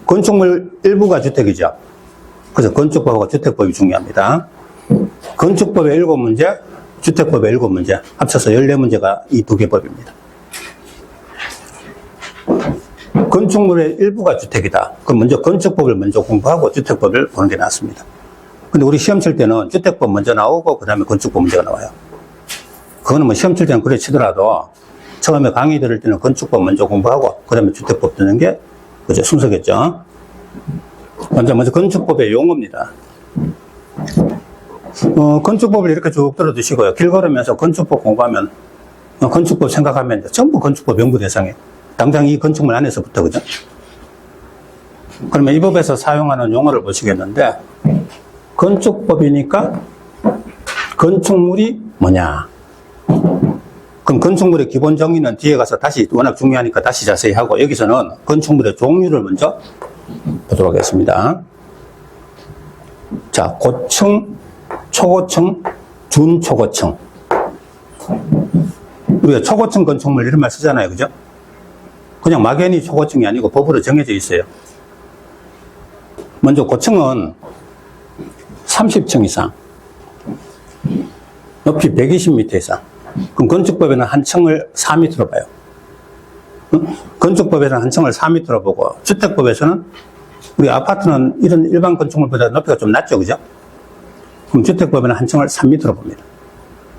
건축물 일부가 주택이죠. 그래서 건축법하고 주택법이 중요합니다. 건축법의 7문제, 주택법의 7문제, 합쳐서 14문제가 이 두 개 법입니다. 건축물의 일부가 주택이다. 그럼 먼저 건축법을 먼저 공부하고 주택법을 보는 게 낫습니다. 근데 우리 시험 칠 때는 주택법 먼저 나오고 그 다음에 건축법 문제가 나와요. 그거는 뭐 시험 칠 때는 그래 치더라도 처음에 강의 들을 때는 건축법 먼저 공부하고 그 다음에 주택법 듣는 게 그죠? 순서겠죠. 먼저 건축법의 용어입니다. 건축법을 이렇게 쭉 들어두시고요. 길 걸으면서 건축법 공부하면 건축법 생각하면 전부 건축법 연구 대상이에요. 당장 이 건축물 안에서부터, 그죠? 그러면 이 법에서 사용하는 용어를 보시겠는데, 건축법이니까 건축물이 뭐냐? 그럼 건축물의 기본 정의는 뒤에 가서 다시, 워낙 중요하니까 다시 자세히 하고, 여기서는 건축물의 종류를 먼저 보도록 하겠습니다. 자, 고층, 초고층, 준초고층. 우리가 초고층 건축물 이런 말 쓰잖아요, 그죠? 그냥 막연히 초고층이 아니고 법으로 정해져 있어요. 먼저 고층은 30층 이상, 높이 120m 이상. 그럼 건축법에는 한 층을 4m로 봐요. 건축법에서는 한 층을 4m로 보고, 주택법에서는 우리 아파트는 이런 일반 건축물보다 높이가 좀 낮죠, 그죠? 그럼 주택법에는 한 층을 3m로 봅니다.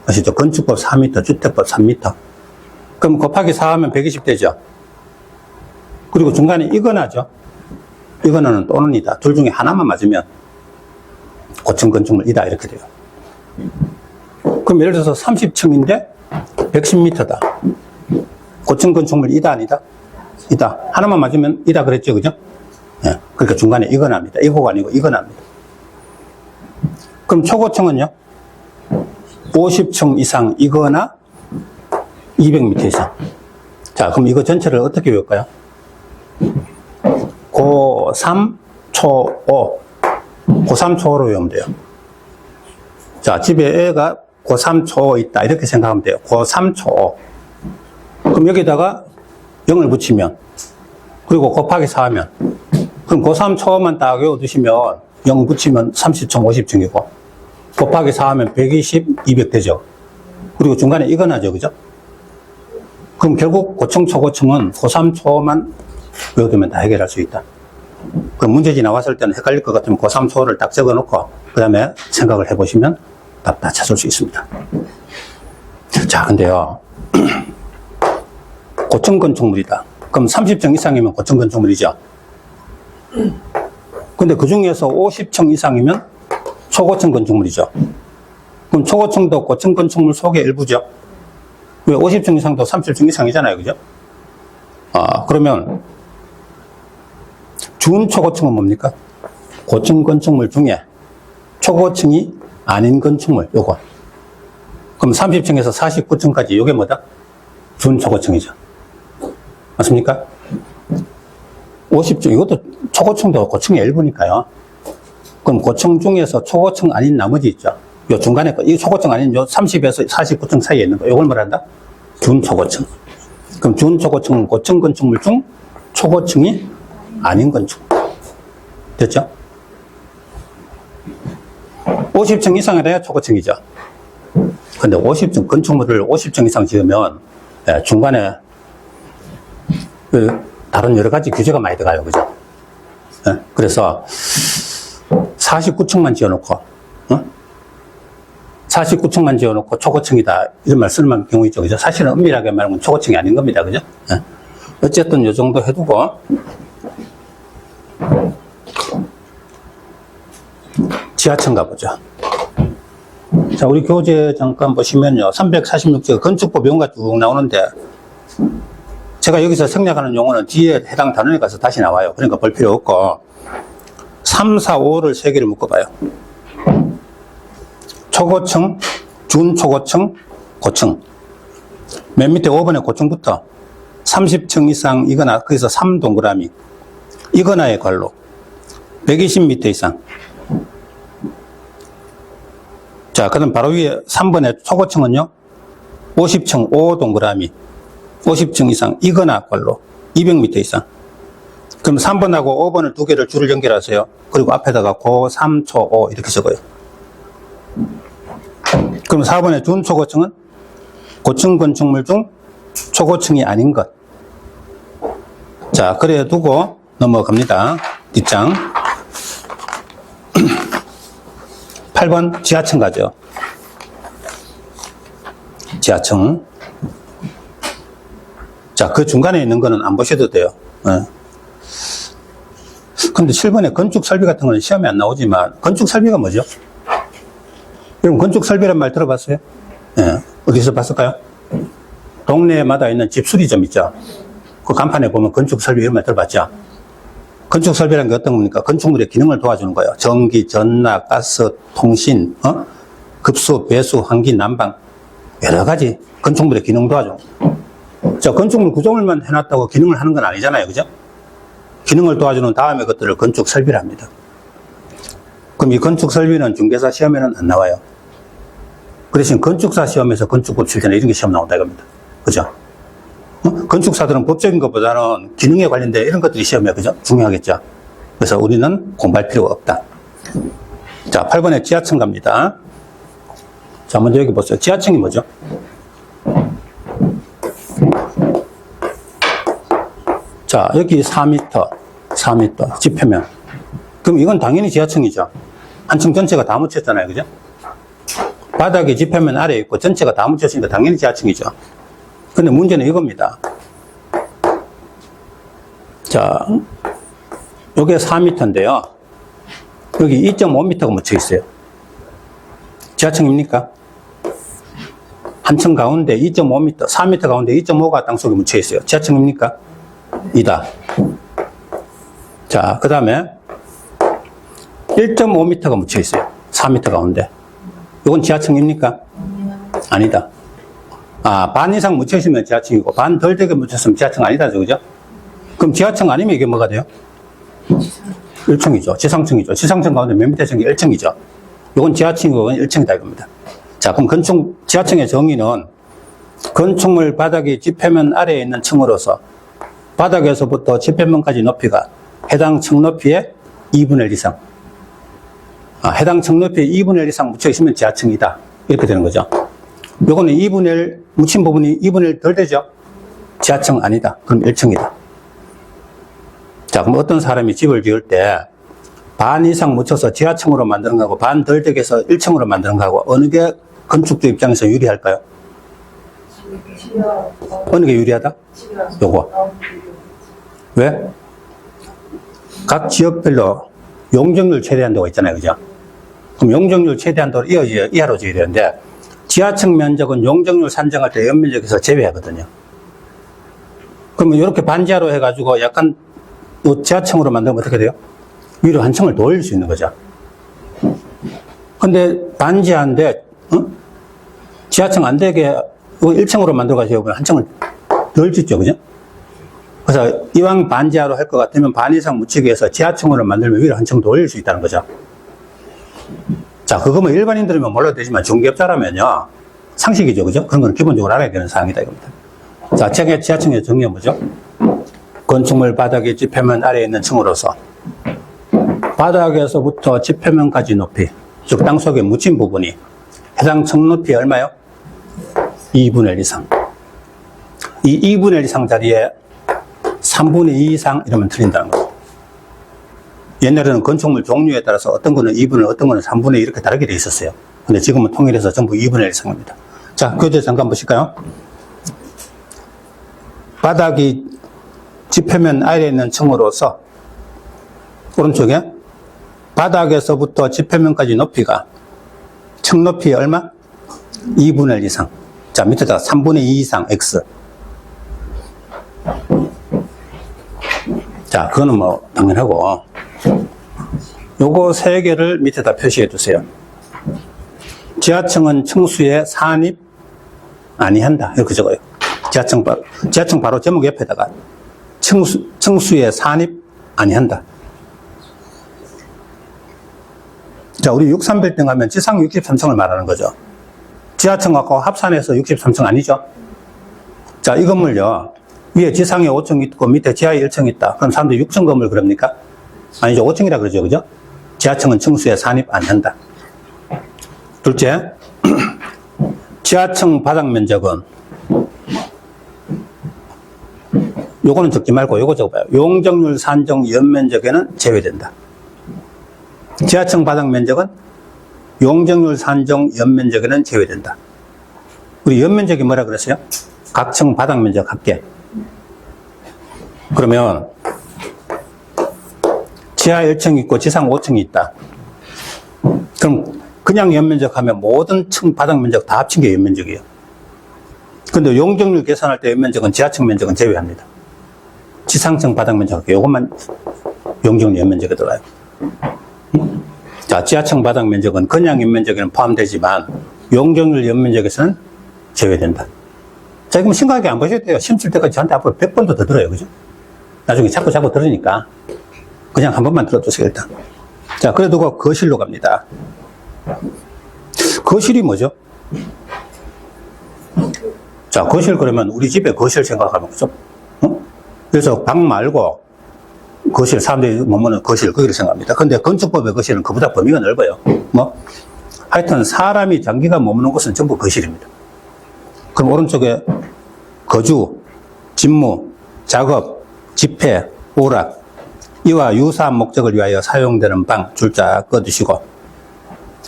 아시죠? 건축법 4m, 주택법 3m. 그럼 곱하기 4 하면 120 되죠? 그리고 중간에 이거나죠. 이거나는 또는이다. 둘 중에 하나만 맞으면 고층 건축물이다 이렇게 돼요. 그럼 예를 들어서 30층인데 110m다. 고층 건축물이다 아니다? 이다. 하나만 맞으면 이다 그랬죠, 그죠? 예. 그러니까 중간에 이거나입니다. 이거가 아니고 이거나입니다. 그럼 초고층은요? 50층 이상 이거나 200m 이상. 자, 그럼 이거 전체를 어떻게 외울까요? 고3, 초5. 고3, 초5로 외우면 돼요. 자, 집에 애가 고3, 초5 있다. 이렇게 생각하면 돼요. 고3, 초5. 그럼 여기다가 0을 붙이면, 그리고 곱하기 4 하면, 그럼 고3, 초5만 딱 외워두시면 0 붙이면 30층, 50층이고, 곱하기 4 하면 120, 200 되죠. 그리고 중간에 이건 하죠, 그죠? 그럼 결국 고층, 초고층은 고3, 초5만 외워두면 다 해결할 수 있다. 그럼 문제지 나왔을 때는 헷갈릴 것 같으면 고3, 초5를 딱 적어 놓고 그 다음에 생각을 해보시면 답 다 찾을 수 있습니다. 자, 근데요. 고층 건축물이다. 그럼 30층 이상이면 고층 건축물이죠. 근데 그 중에서 50층 이상이면 초고층 건축물이죠. 그럼 초고층도 고층 건축물 속의 일부죠. 왜 50층 이상도 30층 이상이잖아요, 그죠? 그러면 준초고층은 뭡니까? 고층 건축물 중에 초고층이 아닌 건축물, 요거. 그럼 30층에서 49층까지 요게 뭐다? 준초고층이죠. 맞습니까? 50층, 이것도 초고층도 고층의 일부니까요. 그럼 고층 중에서 초고층 아닌 나머지 있죠. 요 중간에 거, 이 초고층 아닌 요 30에서 49층 사이에 있는 거, 요걸 뭐란다? 준초고층. 그럼 준초고층은 고층 건축물 중 초고층이 아닌 건축물. 됐죠? 50층 이상이 돼야 초고층이죠. 근데 50층, 건축물을 50층 이상 지으면, 중간에, 다른 여러 가지 규제가 많이 들어가요. 그죠? 그래서, 49층만 지어놓고, 49층만 지어놓고 초고층이다. 이런 말 쓸 경우 있죠. 그죠? 사실은 엄밀하게 말하면 초고층이 아닌 겁니다. 그죠? 어쨌든 요 정도 해두고, 지하층 가보죠. 자, 우리 교재 잠깐 보시면요. 346조 건축법 용어가 쭉 나오는데, 제가 여기서 생략하는 용어는 뒤에 해당 단원에 가서 다시 나와요. 그러니까 볼 필요 없고, 3, 4, 5를 3개를 묶어봐요. 초고층, 준초고층, 고층. 맨 밑에 5번의 고층부터 30층 이상 이거나, 거기서 3 동그라미. 이거나의 괄호. 120m 이상. 자, 그럼 바로 위에 3번의 초고층은요, 50층 5 동그라미. 50층 이상 이거나 괄호. 200m 이상. 그 그럼 3번하고 5번을 두 개를 줄을 연결하세요. 그리고 앞에다가 고3 초5 이렇게 적어요. 그럼 4번의 준초고층은 고층 건축물 중 초고층이 아닌 것. 자, 그래 두고 넘어갑니다. 뒷장. 8번 지하층 가죠. 지하층. 자, 그 중간에 있는 거는 안 보셔도 돼요. 근데 7번에 건축 설비 같은 거는 시험에 안 나오지만, 건축 설비가 뭐죠? 여러분, 건축 설비란 말 들어봤어요? 예. 어디서 봤을까요? 동네마다 있는 집 수리점 있죠? 그 간판에 보면 건축 설비 이런 말 들어봤죠? 건축 설비라는 게 어떤 겁니까? 건축물의 기능을 도와주는 거예요. 전기, 전락, 가스, 통신, 급수, 배수, 환기, 난방. 여러 가지 건축물의 기능 도와주는 거예요. 자, 건축물 구조물만 해놨다고 기능을 하는 건 아니잖아요. 그죠? 기능을 도와주는 다음에 것들을 건축 설비라 합니다. 그럼 이 건축 설비는 중개사 시험에는 안 나와요. 그 대신 건축사 시험에서 건축법 칠 때는 이런 게 시험 나온다 이겁니다. 그죠? 건축사들은 법적인 것보다는 기능에 관련된 이런 것들이 시험에, 그죠? 중요하겠죠? 그래서 우리는 공부할 필요가 없다. 자, 8번에 지하층 갑니다. 자, 먼저 여기 보세요. 지하층이 뭐죠? 자, 여기 4m, 지표면. 그럼 이건 당연히 지하층이죠. 한 층 전체가 다 묻혔잖아요. 그죠? 바닥에 지표면 아래에 있고 전체가 다 묻혔으니까 당연히 지하층이죠. 근데 문제는 이겁니다. 자, 요게 4m인데요. 여기 2.5m가 묻혀 있어요. 지하층입니까? 한 층 가운데 2.5m, 4m 가운데 2.5가 땅속에 묻혀 있어요. 지하층입니까? 이다. 자, 그 다음에 1.5m가 묻혀 있어요. 4m 가운데. 이건 지하층입니까? 아니다. 아, 반 이상 묻혀 있으면 지하층이고, 반 덜 되게 묻혔으면 지하층 아니다. 그죠? 그럼 지하층 아니면 이게 뭐가 돼요? 1층이죠. 지상층이죠. 지상층 가운데 몇 미터 층이 1층이죠. 이건 지하층이고, 이건 1층이다. 이겁니다. 자, 그럼 지하층의 정의는 건축물 바닥이 지표면 아래에 있는 층으로서 바닥에서부터 지표면까지 높이가 해당 층 높이의 2분의 1 이상. 해당 층 높이의 2분의 1 이상 묻혀 있으면 지하층이다. 이렇게 되는 거죠. 요거는 2분의 1, 묻힌 부분이 2분의 1 덜 되죠? 지하층 아니다. 그럼 1층이다. 자, 그럼 어떤 사람이 집을 지을 때 반 이상 묻혀서 지하층으로 만드는 거하고 반 덜 되게 해서 1층으로 만드는 거하고 어느 게 건축주 입장에서 유리할까요? 어느 게 유리하다? 요거. 왜? 각 지역별로 용적률 최대한도가 있잖아요. 그죠? 그럼 용적률 최대한도를 이하로 줘야 되는데 지하층 면적은 용적률 산정할 때 연면적에서 제외하거든요. 그러면 이렇게 반지하로 해가지고 약간 요 지하층으로 만들면 어떻게 돼요? 위로 한 층을 더 올릴 수 있는 거죠. 근데 반지하인데, 지하층 안 되게 1층으로 만들어가지고 한 층을 덜 짓죠. 그죠? 그래서 이왕 반지하로 할 것 같으면 반 이상 묻히기 위해서 지하층으로 만들면 위로 한 층 더 올릴 수 있다는 거죠. 자, 그거 뭐 일반인들이면 몰라도 되지만 중개업자라면요. 상식이죠. 그죠? 그런 건 기본적으로 알아야 되는 사항이다. 이겁니다. 자, 지하층의 정의는 뭐죠? 건축물 바닥의 지표면 아래에 있는 층으로서 바닥에서부터 지표면까지 높이, 즉 땅속에 묻힌 부분이 해당 층 높이 얼마요? 2분의 1 이상. 이 2분의 1 이상 자리에 3분의 2 이상 이러면 틀린다는 거죠. 옛날에는 건축물 종류에 따라서 어떤 거는 2분의 1, 어떤 거는 3분의 2 이렇게 다르게 돼 있었어요. 근데 지금은 통일해서 전부 2분의 1 이상입니다. 자, 교재 잠깐 보실까요? 바닥이 지표면 아래에 있는 층으로서 오른쪽에 바닥에서부터 지표면까지 높이가 층 높이 얼마? 2분의 1 이상. 자, 밑에다가 3분의 2 이상 x. 자, 그거는 뭐 당연하고 요거 세 개를 밑에다 표시해 두세요. 지하층은 층수에 산입 아니한다. 이렇게 적어요. 지하층 바로 제목 옆에다가 층수에 산입 아니한다. 자, 우리 63빌딩 하면 지상 63층을 말하는 거죠. 지하층하고 합산해서 63층 아니죠? 자, 이 건물요. 위에 지상에 5층이 있고 밑에 지하에 1층이 있다. 그럼 사람들이 6층 건물 그럽니까? 아니죠. 5층이라 그러죠. 그죠? 지하층은 층수에 산입 안 한다. 둘째, 지하층 바닥 면적은 요거는 적지 말고 요거 적어봐요. 용적률 산정 연면적에는 제외된다. 지하층 바닥 면적은 용적률 산정 연면적에는 제외된다. 우리 연면적이 뭐라 그랬어요? 각 층 바닥 면적 합계. 그러면 지하 1층이 있고 지상 5층이 있다. 그럼 그냥 연면적 하면 모든 층 바닥 면적 다 합친 게 연면적이에요. 근데 용적률 계산할 때 연면적은 지하층 면적은 제외합니다. 지상층 바닥 면적 할게요. 이것만 용적률 연면적에 들어가요. 자, 지하층 바닥 면적은 그냥 연면적에는 포함되지만 용적률 연면적에서는 제외된다. 자, 그럼 심각하게 안 보셔도 돼요. 시험 칠 때까지 저한테 앞으로 100번도 더 들어요. 그죠? 나중에 자꾸 들으니까 그냥 한 번만 들어주세요, 일단. 자, 그래도 그 거실로 갑니다. 거실이 뭐죠? 자, 거실 그러면 우리 집에 거실 생각하면 그죠? 그래서 방 말고 거실, 사람들이 머무는 거실, 거기를 생각합니다. 근데 건축법의 거실은 그보다 범위가 넓어요. 하여튼 사람이 장기간 머무는 곳은 전부 거실입니다. 그럼 오른쪽에 거주, 직무, 작업, 집회, 오락, 이와 유사한 목적을 위하여 사용되는 방, 줄자 꺼두시고,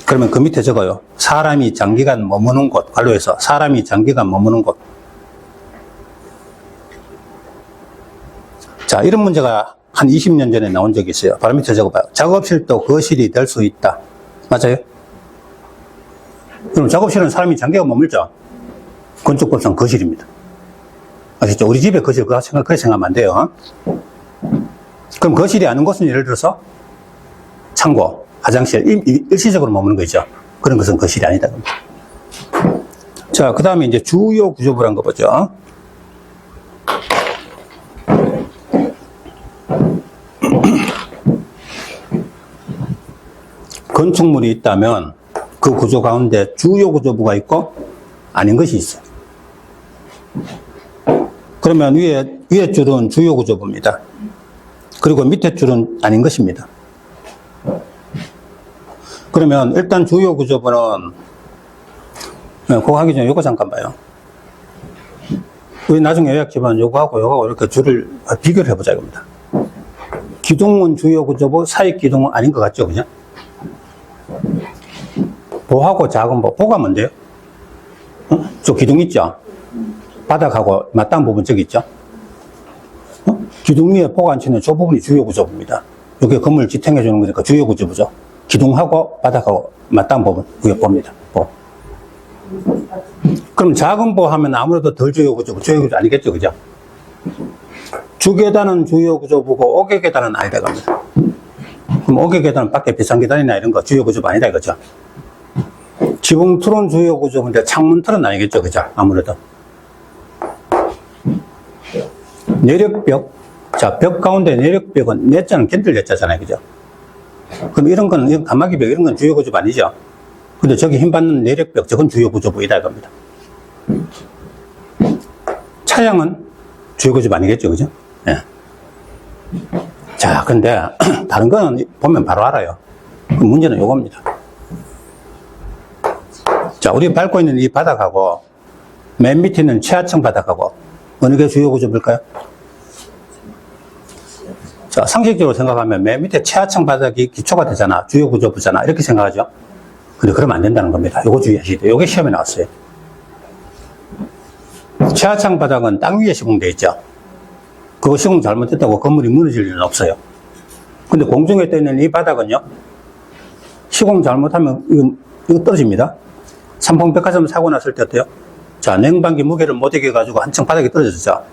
그러면 그 밑에 적어요. 사람이 장기간 머무는 곳, 관로에서 사람이 장기간 머무는 곳. 자, 이런 문제가 한 20년 전에 나온 적이 있어요. 바로 밑에 적어봐요. 작업실도 거실이 될 수 있다. 맞아요? 그럼 작업실은 사람이 장기간 머물죠? 건축법상 거실입니다. 아시죠? 우리 집에 거실 그렇게 생각하면 안 돼요. 그럼 거실이 아닌 곳은 예를 들어서 창고, 화장실, 일시적으로 머무는 거죠. 그런 것은 거실이 아니다. 자, 그 다음에 이제 주요 구조부란 거 보죠. 건축물이 있다면 그 구조 가운데 주요 구조부가 있고 아닌 것이 있어요. 그러면 위에 줄은 주요 구조부입니다. 그리고 밑에 줄은 아닌 것입니다. 그러면 일단 주요 구조부는 그거 하기 전에 요거 잠깐 봐요. 우리 나중에 요약지만 요거하고 이렇게 줄을 비교를 해보자 이겁니다. 기둥은 주요 구조부, 사익 기둥은 아닌 것 같죠, 그죠? 보하고 작은 보, 보가 뭔데요? 저 기둥 있죠? 바닥하고 맞닿은 부분 저기 있죠? 기둥 위에 보가 앉혀있는 저 부분이 주요 구조부입니다. 여기 건물 지탱해 주는 거니까 주요 구조부죠. 기둥하고 바닥하고 맞닿은 부분, 그게 보입니다. 보. 그럼 작은 보 하면 아무래도 덜 주요 구조부, 주요 구조 아니겠죠, 그죠? 주계단은 주요 구조부고 옥외계단은 아니다 겁니다. 그럼 옥외계단은 밖에 비상계단이나 이런 거 주요 구조부 아니다 이거죠. 지붕틀은 주요 구조부인데 창문틀은 아니겠죠, 그죠? 아무래도. 내력벽. 자, 벽 가운데 내력벽은 내자는 견딜 내자잖아요, 그죠? 그럼 이런 건 가마기벽 이런 건 주요 구조부 아니죠? 근데 저기 힘받는 내력벽 저건 주요 구조부이다 이겁니다. 차량은 주요 구조부 아니겠죠, 그죠? 예. 자, 근데 다른 거는 보면 바로 알아요. 그 문제는 요겁니다. 자, 우리 밟고 있는 이 바닥하고 맨 밑에 있는 최하층 바닥하고 어느 게 주요 구조부일까요? 자, 상식적으로 생각하면 맨 밑에 최하층 바닥이 기초가 되잖아. 주요 구조부잖아. 이렇게 생각하죠. 근데 그러면 안 된다는 겁니다. 요거 주의하셔야 돼요. 요게 시험에 나왔어요. 최하층 바닥은 땅 위에 시공되어 있죠. 그거 시공 잘못했다고 건물이 무너질 일은 없어요. 근데 공중에 떠 있는 이 바닥은요, 시공 잘못하면 이거 떨어집니다. 삼풍백화점 사고 났을 때 어때요? 자, 냉방기 무게를 못 이겨가지고 한층 바닥이 떨어졌죠.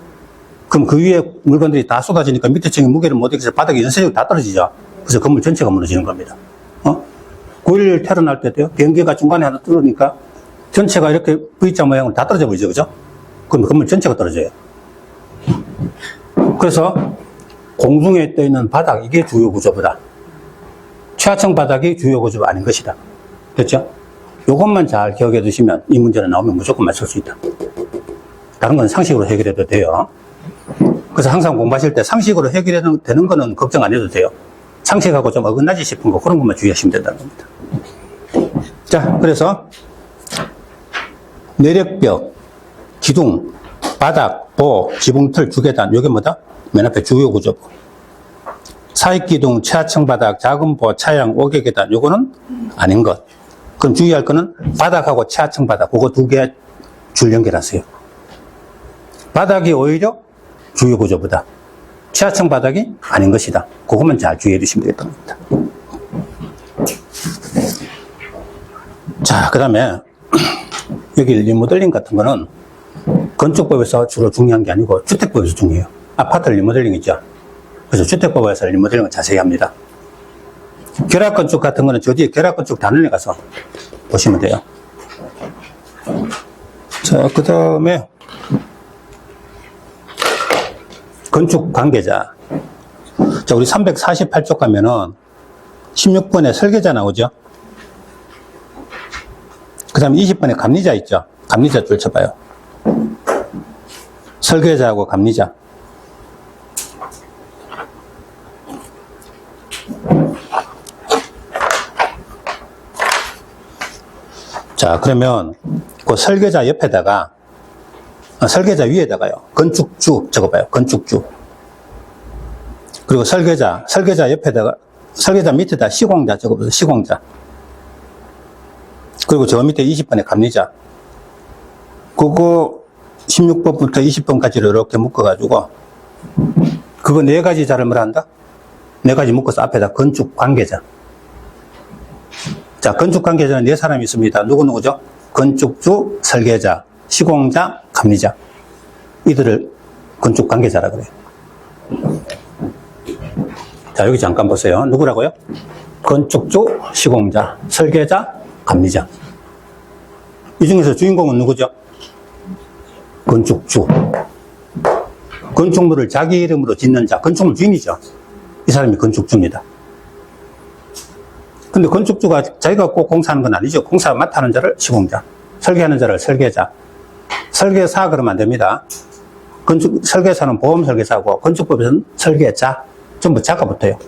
그럼 그 위에 물건들이 다 쏟아지니까 밑에 층이 무게를 못 이겨서 바닥이 연쇄적으로 다 떨어지죠. 그래서 건물 전체가 무너지는 겁니다. 9.11 테러 날 때 어때요? 비행기가 중간에 하나 떨어지니까 전체가 이렇게 V자 모양으로 다 떨어져 버리죠, 그죠? 그럼 건물 전체가 떨어져요. 그래서 공중에 떠 있는 바닥, 이게 주요 구조보다 최하층 바닥이 주요 구조가 아닌 것이다. 됐죠? 요것만 잘 기억해 두시면 이 문제는 나오면 무조건 맞출 수 있다. 다른 건 상식으로 해결해도 돼요. 그래서 항상 공부하실 때 상식으로 해결되는 거는 걱정 안 해도 돼요. 상식하고 좀 어긋나지 싶은 거, 그런 것만 주의하시면 된다는 겁니다. 자, 그래서 내력벽, 기둥, 바닥, 보, 지붕틀, 주계단, 요게 뭐다? 맨 앞에 주요 구조부. 사익기둥, 최하층 바닥, 작은 보, 차양, 오개계단, 요거는 아닌 것. 그럼 주의할 거는 바닥하고 최하층 바닥, 그거 두 개 줄 연결하세요. 바닥이 오히려 주요 구조보다 최하층 바닥이 아닌 것이다. 그것만 잘 주의해 주시면 되겠다는 겁니다. 자, 그 다음에 여기 리모델링 같은 거는 건축법에서 주로 중요한 게 아니고 주택법에서 중요해요. 아파트 리모델링 있죠. 그래서 주택법에서 리모델링을 자세히 합니다. 결합건축 같은 거는 저 뒤에 결합건축 단원에 가서 보시면 돼요. 자, 그 다음에 건축 관계자. 자, 우리 348쪽 가면은 16번에 설계자 나오죠. 그 다음에 20번에 감리자 있죠. 감리자 줄 쳐봐요. 설계자하고 감리자. 자, 그러면 그 설계자 옆에다가, 설계자 위에다가요, 건축주 적어봐요. 건축주. 그리고 설계자 옆에다가, 설계자 밑에다 시공자 적어보세요. 시공자. 그리고 저 밑에 20번에 감리자. 그거 16번부터 20번까지를 이렇게 묶어가지고, 그거 네 가지 자를 뭐라 한다? 네 가지 묶어서 앞에다 건축 관계자. 자, 건축 관계자는 네 사람이 있습니다. 누구누구죠? 건축주, 설계자, 시공자, 감리자. 이들을 건축 관계자라 그래요. 자, 여기 잠깐 보세요. 누구라고요? 건축주, 시공자, 설계자, 감리자. 이 중에서 주인공은 누구죠? 건축주. 건축물을 자기 이름으로 짓는 자, 건축물 주인이죠. 이 사람이 건축주입니다. 근데 건축주가 자기가 꼭 공사하는 건 아니죠. 공사 맡아하는 자를 시공자, 설계하는 자를 설계자. 설계사 그러면 안 됩니다. 설계사는 보험 설계사고, 건축법에서는 설계자. 전부 자가 붙어요.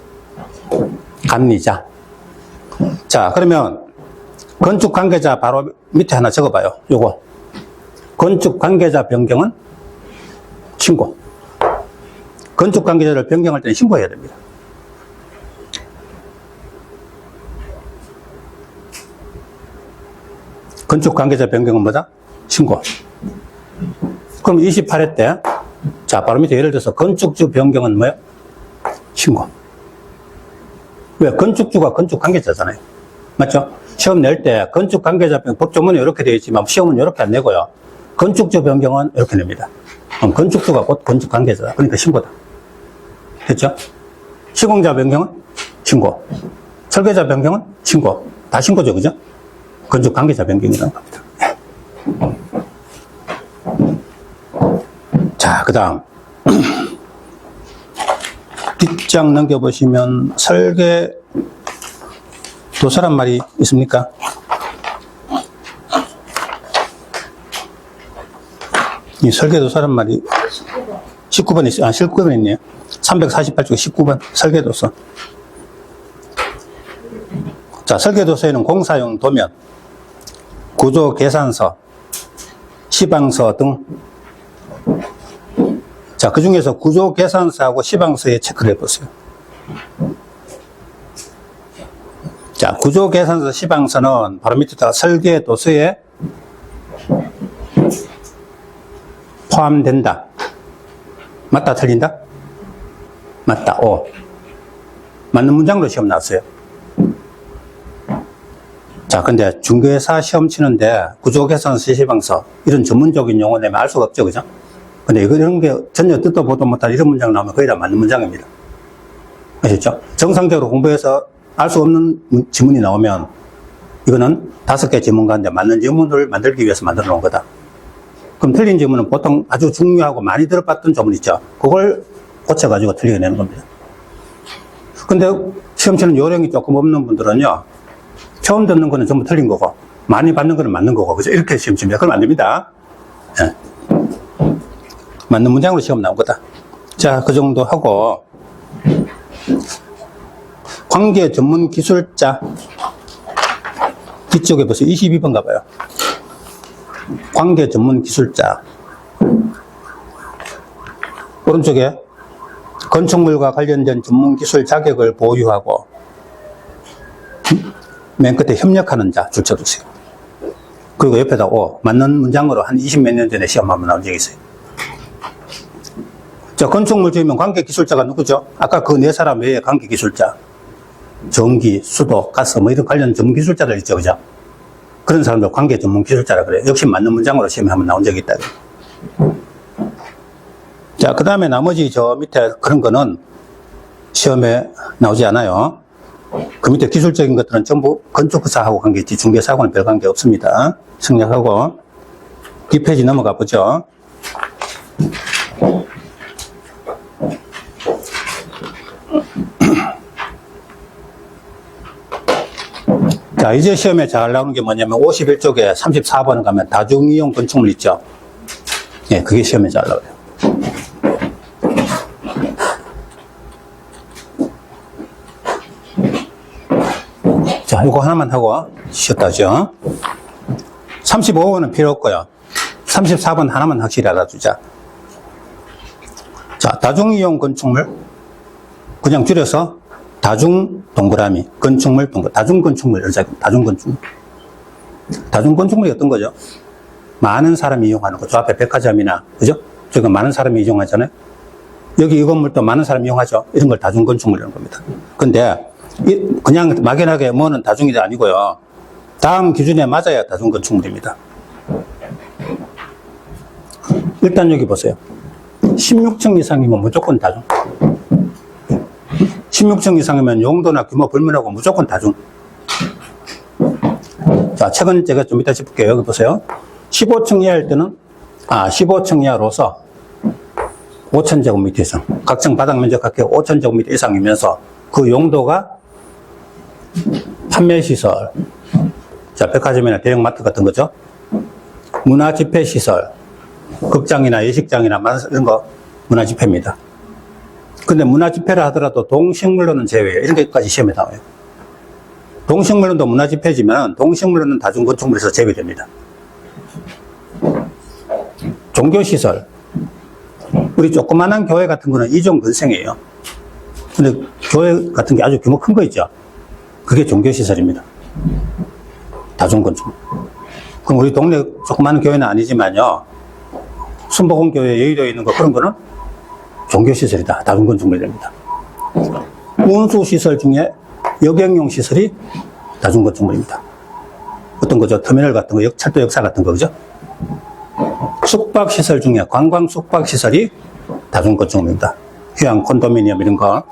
감리자. 자, 그러면 건축 관계자 바로 밑에 하나 적어봐요. 요거. 건축 관계자 변경은 신고. 건축 관계자를 변경할 때는 신고해야 됩니다. 건축 관계자 변경은 뭐다? 신고. 그럼 28회 때, 자, 바로 밑에 예를 들어서 건축주 변경은 뭐예요? 신고. 왜? 건축주가 건축 관계자잖아요. 맞죠? 시험 낼 때 건축 관계자 변경, 법조문에 이렇게 되어 있지만 시험은 이렇게 안 내고요. 건축주 변경은 이렇게 냅니다. 그럼 건축주가 곧 건축 관계자다. 그러니까 신고다. 됐죠? 시공자 변경은 신고. 설계자 변경은 신고. 다 신고죠, 그죠? 건축 관계자 변경이라는 겁니다. 자, 그 다음. 뒷장 넘겨보시면 설계 도서란 말이 있습니까? 이 설계 도서란 말이 19번 있어요. 19번 있네요. 348쪽 19번 설계 도서. 자, 설계 도서에는 공사용 도면, 구조 계산서, 시방서 등. 자, 그 중에서 구조 계산서하고 시방서에 체크를 해보세요. 자, 구조 계산서, 시방서는 바로 밑에다가 설계 도서에 포함된다. 맞다, 틀린다? 맞다, 오. 맞는 문장으로 시험 나왔어요. 자, 근데 중개사 시험 치는데 구조계산서, 시방서 이런 전문적인 용어 내면 알 수가 없죠, 그죠? 근데 이런 게 전혀 듣도 보도 못한 이런 문장 나오면 거의 다 맞는 문장입니다. 아셨죠? 정상적으로 공부해서 알 수 없는 지문이 나오면 이거는 5개 지문 가운데 맞는 지문을 만들기 위해서 만들어 놓은 거다. 그럼 틀린 지문은 보통 아주 중요하고 많이 들어봤던 조문 있죠? 그걸 고쳐가지고 틀려내는 겁니다. 근데 시험 치는 요령이 조금 없는 분들은요, 처음 듣는 거는 전부 틀린 거고, 많이 받는 거는 맞는 거고, 그죠? 이렇게 시험 칩니다. 그러면 안 됩니다. 예. 맞는 문장으로 시험 나온 거다. 자, 그 정도 하고, 관계 전문 기술자. 뒤쪽에 보세요. 22번 가봐요. 관계 전문 기술자. 오른쪽에 건축물과 관련된 전문 기술 자격을 보유하고, 맨 끝에 협력하는 자 줄쳐주세요. 그리고 옆에다 맞는 문장으로 한 20몇 년 전에 시험 한번 나온 적이 있어요. 자, 건축물 지으면 관계기술자가 누구죠? 아까 그 네 사람 외에 관계기술자. 전기, 수도, 가스, 뭐 이런 관련 전문기술자들 있죠, 그죠? 그런 사람들 관계 전문기술자라 그래요. 역시 맞는 문장으로 시험에 한번 나온 적이 있다. 자, 그 다음에 나머지 저 밑에 그런 거는 시험에 나오지 않아요. 그 밑에 기술적인 것들은 전부 건축사하고 관계있지, 중개사하고는 별 관계 없습니다. 생략하고, 뒷페이지 넘어가 보죠. 자, 이제 시험에 잘 나오는 게 뭐냐면 51쪽에 34번을 가면 다중이용 건축물 있죠. 예, 그게 시험에 잘 나와요. 자, 이거 하나만 하고 쉬었다죠. 35번은 필요 없고요. 34번 하나만 확실히 알아두자. 자, 다중이용 건축물. 그냥 줄여서 다중 동그라미, 건축물 동그라미, 다중건축물, 다중건축물. 다중건축물이 어떤 거죠? 많은 사람이 이용하는 거. 저 앞에 백화점이나, 그죠? 저거 많은 사람이 이용하잖아요. 여기 이 건물도 많은 사람이 이용하죠. 이런 걸 다중건축물이라는 겁니다. 근데 그냥 막연하게 뭐는 다중이 아니고요. 다음 기준에 맞아야 다중건축물입니다. 일단 여기 보세요. 16층 이상이면 무조건 다중. 16층 이상이면 용도나 규모 불문하고 무조건 다중. 자, 최근 제가 좀 이따 짚을게요. 여기 보세요. 15층 이하일 때는, 15층 이하로서 5,000제곱미터 이상. 각층 바닥 면적 합계 5,000제곱미터 이상이면서 그 용도가 판매시설. 자, 백화점이나 대형마트 같은 거죠. 문화집회시설. 극장이나 예식장이나 이런 거 문화집회입니다. 근데 문화집회를 하더라도 동식물로는 제외해요. 이런 것까지 시험에 나와요. 동식물론도 문화집회지만 동식물론은 다중건축물에서 제외됩니다. 종교시설. 우리 조그만한 교회 같은 거는 이종 근생이에요. 근데 교회 같은 게 아주 규모 큰 거 있죠. 그게 종교시설입니다. 다중건축물. 그럼 우리 동네 조그만한 교회는 아니지만요. 순복음교회 여의도에 있는 거 그런 거는 종교시설이다. 다중건축물입니다. 운수시설 중에 여객용 시설이 다중건축물입니다. 어떤 거죠? 터미널 같은 거, 철도 역사 같은 거, 그죠? 숙박시설 중에 관광 숙박시설이 다중건축물입니다. 휴양 콘도미니엄 이런 거.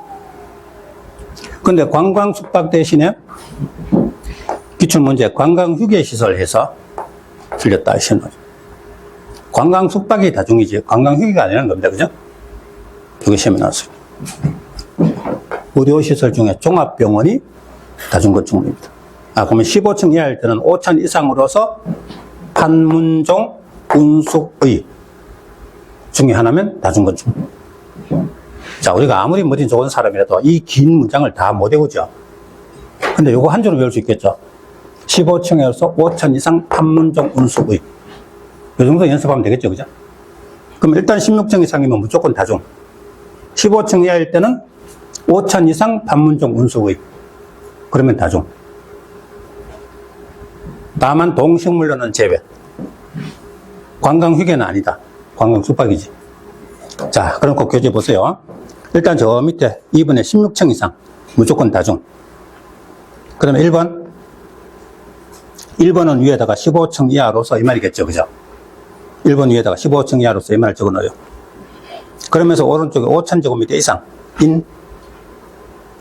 근데 관광 숙박 대신에 기출문제 관광 휴게시설 해서 틀렸다 하시는 거죠. 관광 숙박이 다중이지 관광 휴게가 아니라는 겁니다. 그죠? 이게 시험에 나왔어요. 의료시설 중에 종합병원이 다중건축물입니다. 그러면 15층 이하일 때는 5층 이상으로서 판문종, 운숙의 중에 하나면 다중건축물. 자, 우리가 아무리 머리 좋은 사람이라도 이 긴 문장을 다 못 외우죠. 근데 요거 한 줄로 외울 수 있겠죠. 15층에서 5층 이상 판문종, 운숙의. 요 정도 연습하면 되겠죠. 그죠? 그럼 일단 16층 이상이면 무조건 다중. 15층 이하일 때는 5천 이상 판문종 운수의. 그러면 다중. 다만 동식물로는 제외. 관광휴게는 아니다. 관광 숙박이지. 자, 그럼 꼭 교재 보세요. 일단 저 밑에 2번에 16층 이상 무조건 다중. 그러면 1번. 1번은 위에다가 15층 이하로서 이 말이겠죠. 그죠? 1번 위에다가 15층 이하로서 이 말을 적어 넣어요. 그러면서 오른쪽에 5,000제곱미터 이상 인.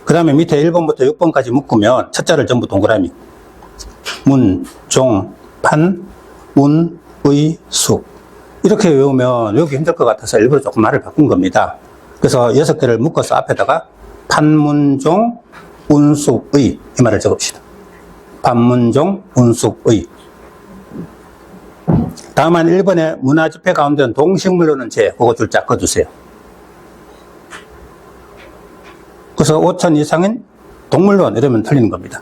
그 다음에 밑에 1번부터 6번까지 묶으면 첫 자를 전부 동그라미. 문, 종, 판, 운, 의, 수. 이렇게 외우면 여기 힘들 것 같아서 일부러 조금 말을 바꾼 겁니다. 그래서 6개를 묶어서 앞에다가 판문종, 운숙의 이 말을 적읍시다. 판문종, 운숙의. 다음은 1번에 문화집회 가운데는 동식물로는 제, 그거 줄자 꺼주세요. 그래서 5천 이상인 동물원 이러면 틀리는 겁니다.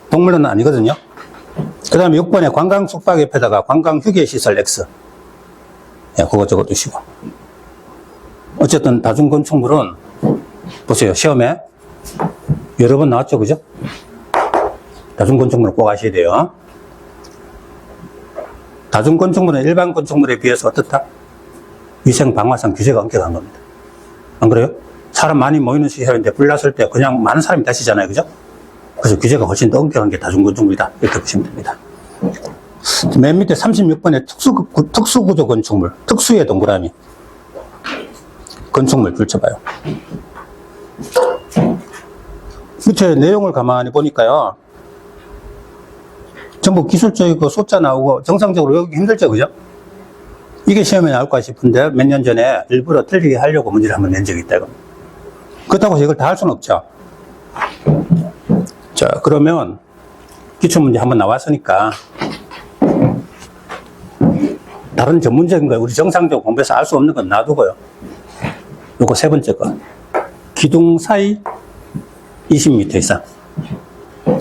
동물원은 아니거든요. 그 다음에 6번에 관광 숙박 옆에다가 관광 휴게 시설 X. 예, 그거 적어 두시고. 어쨌든 다중건축물은 보세요. 시험에 여러 번 나왔죠. 그죠? 다중건축물은 꼭 아셔야 돼요. 다중건축물은 일반 건축물에 비해서 어떻다? 위생 방화상 규제가 엄격한 겁니다. 안 그래요? 사람 많이 모이는 시설인데 불 났을 때 그냥 많은 사람이 다치잖아요. 그죠? 그래서 규제가 훨씬 더 엄격한 게 다중건축물이다. 이렇게 보시면 됩니다. 맨 밑에 36번에 특수구조 건축물, 특수의 동그라미. 건축물 줄쳐봐요. 밑에 내용을 가만히 보니까요. 전부 기술적이고 숫자 나오고 정상적으로 외우기 힘들죠. 그죠? 이게 시험에 나올까 싶은데 몇 년 전에 일부러 틀리게 하려고 문제를 한번 낸 적이 있다. 그렇다고 해서 이걸 다 할 수는 없죠. 자, 그러면 기출문제 한번 나왔으니까 다른 전문적인 거 우리 정상적으로 공부해서 알 수 없는 건 놔두고요. 요거 세 번째 거. 기둥 사이 20m 이상.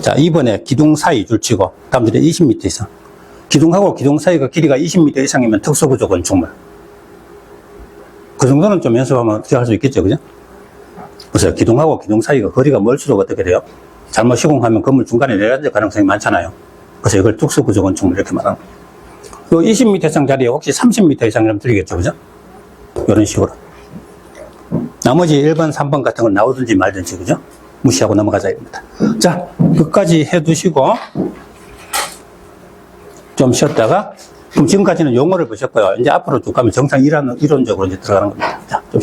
자, 2번에 기둥 사이 줄치고 다음 줄에 20m 이상. 기둥하고 기둥 사이가 길이가 20m 이상이면 특수구조 건축물. 그 정도는 좀 연습하면 어떻게 할 수 있겠죠. 그죠? 보세요. 기둥하고 기둥 사이가 거리가 멀수록 어떻게 돼요? 잘못 시공하면 건물 중간에 내려앉을 가능성이 많잖아요. 그래서 이걸 특수구조 건축물 이렇게 말하는 거예요. 20m 이상 자리에 혹시 30m 이상이라면 틀리겠죠. 그죠? 이런 식으로. 나머지 1번, 3번 같은 건 나오든지 말든지, 그죠? 무시하고 넘어가자 입니다. 자, 끝까지 해두시고, 좀 쉬었다가, 그럼 지금까지는 용어를 보셨고요. 이제 앞으로 쭉 가면 정상 이론적으로 이제 들어가는 겁니다. 자, 좀